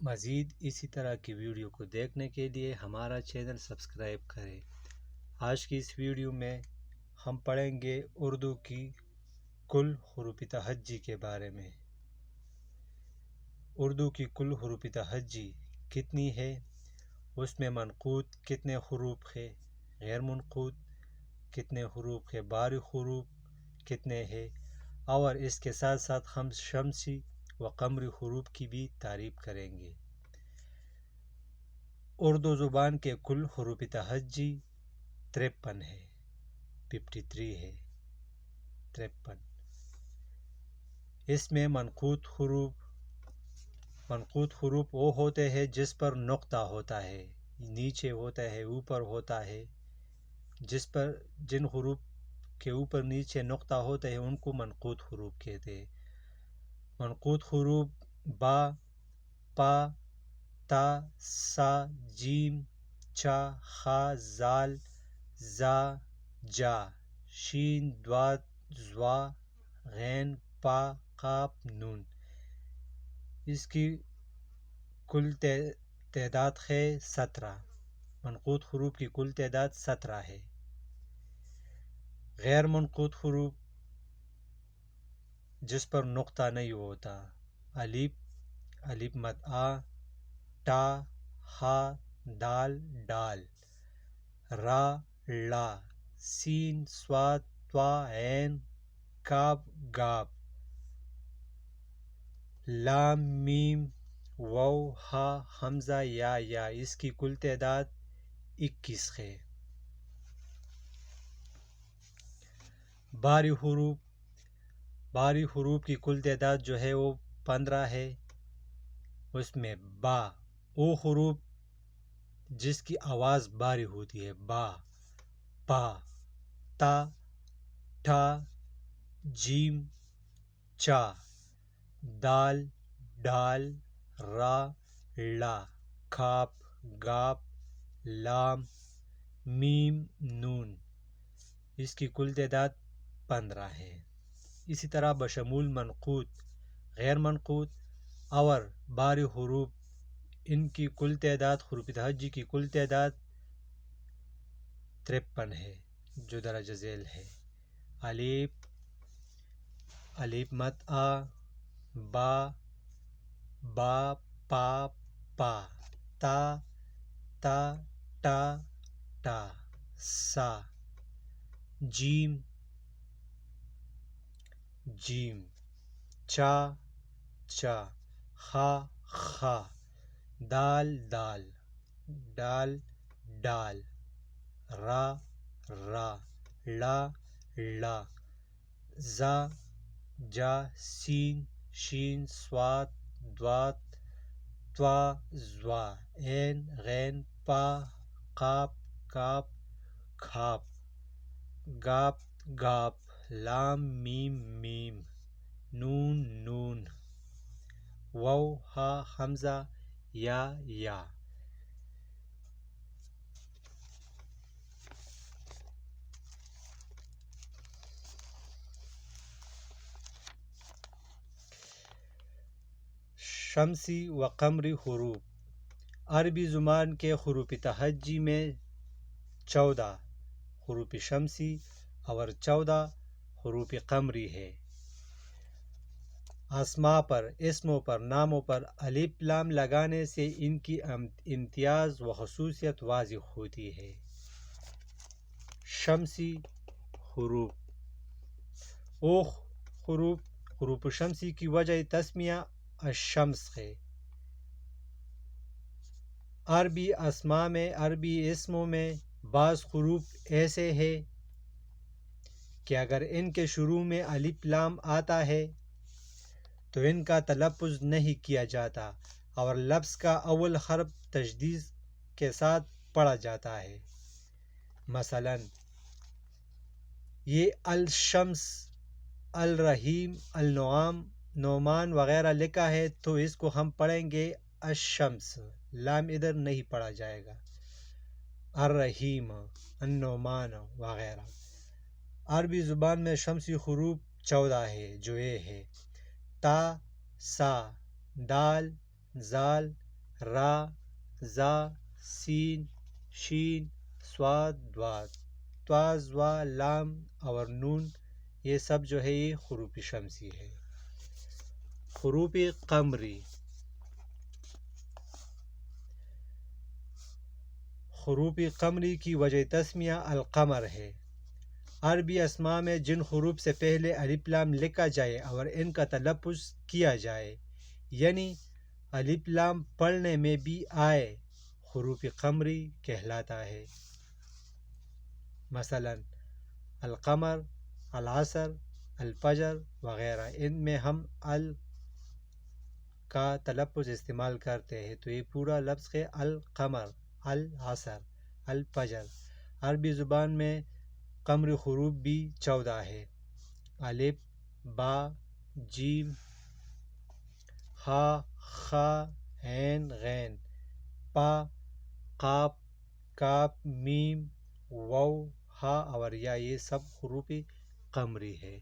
مزید اسی طرح کی ویڈیو کو دیکھنے کے لیے ہمارا چینل سبسکرائب کریں۔ آج کی اس ویڈیو میں ہم پڑھیں گے اردو کی کل حروف تہجی کے بارے میں۔ اردو کی کل حروف تہجی کتنی ہے، اس میں منقوط کتنے حروف ہے، غیر منقوط کتنے حروف ہے، باری حروف کتنے ہیں، اور اس کے ساتھ ساتھ ہم شمسی و قمری حروف کی بھی تعریف کریں گے۔ اردو زبان کے کل حروف تہجی 53 ہے، 53 ہے، 53۔ اس میں منقوط حروف وہ ہوتے ہیں جس پر نقطہ ہوتا ہے، نیچے ہوتا ہے، اوپر ہوتا ہے، جن حروف کے اوپر نیچے نقطہ ہوتا ہے ان کو منقوط حروف کہتے ہیں۔ منقوط حروف با، پا، تا، سا، جیم، چا، خا، زال، زا، جا، شین، دوات، زوا، غین، پا، قاف، نون۔ اس کی کل تعداد ہے 17۔ منقوط حروف کی کل تعداد 17 ہے۔ غیر منقوط حروف جس پر نقطہ نہیں ہوتا، الف مد آ، ٹا، ہا، دال، ڈال، را، لا، سین، صاد، طا، عین، کاف، گاف، لام، میم، واو، ہا، حمزہ، یا۔ اس کی کل تعداد 21 ہے۔ باری حروف کی کل تعداد جو ہے وہ 15 ہے۔ اس میں با، وہ حروف جس کی آواز باری ہوتی ہے، با، پا، تا، ٹھا، جیم، چا، دال، ڈال، را، لا، کاف، گاف، لام، میم، نون۔ اس کی کل تعداد 15 ہے۔ اسی طرح بشمول منقوط، غیر منقوط اور باری حروف، ان کی کل تعداد، حروف تہجی کی کل تعداد 53 ہے جو درجہ ذیل ہے۔ الف مد آ، با، پا، پا، تا، ٹا، سا، جیم، چا، خا، دال، ڈال، را، لا، زا، جا، سین، شین، صاد، ضاد، طا، ظا، عین، غین، پا، قاف، کاف، گاف، لام، میم، نون، واو، ہا، حمزہ، یا۔ شمسی و قمری حروف، عربی زبان کے حروف تہجی میں 14 حروف شمسی اور 14 حروف قمری ہے۔ اسموں پر، ناموں پر الف لام لگانے سے ان کی امتیاز و خصوصیت واضح ہوتی ہے۔ شمسی حروف، حروف شمسی کی وجہ تسمیہ الشمس ہے۔ عربی اسموں میں بعض حروف ایسے ہیں کہ اگر ان کے شروع میں الف لام آتا ہے تو ان کا تلفظ نہیں کیا جاتا اور لفظ کا اول حرف تشدید کے ساتھ پڑھا جاتا ہے۔ مثلا یہ الشمس، الرحیم، النعمان وغیرہ لکھا ہے تو اس کو ہم پڑھیں گے الشمس، لام ادھر نہیں پڑھا جائے گا۔ الرحیم، النعمان وغیرہ۔ عربی زبان میں شمسی حروف 14 ہے جو یہ ہے: تا، سا، دال، زال، را، زا، سین، شین، صاد، دواد، طا، ظا، لام اور نون، یہ سب جو ہے یہ حروف شمسی ہے۔ حروف قمری، حروف قمری کی وجہ تسمیہ القمر ہے۔ عربی اسماء میں جن حروف سے پہلے الف لام لکھا جائے اور ان کا تلفظ کیا جائے، یعنی الف لام پڑھنے میں بھی آئے، حروف قمری کہلاتا ہے۔ مثلا القمر، العصر، الفجر وغیرہ، ان میں ہم ال کا تلفظ استعمال کرتے ہیں تو یہ پورا لفظ ہے القمر، العصر، الفجر۔ عربی زبان میں قمری حروف بھی 14 ہے: الف، با، جیم، ہا، خا، عین، غین، پا، قاف، کاف، میم، واو، ہا اور یا، یہ سب حروف قمری ہے۔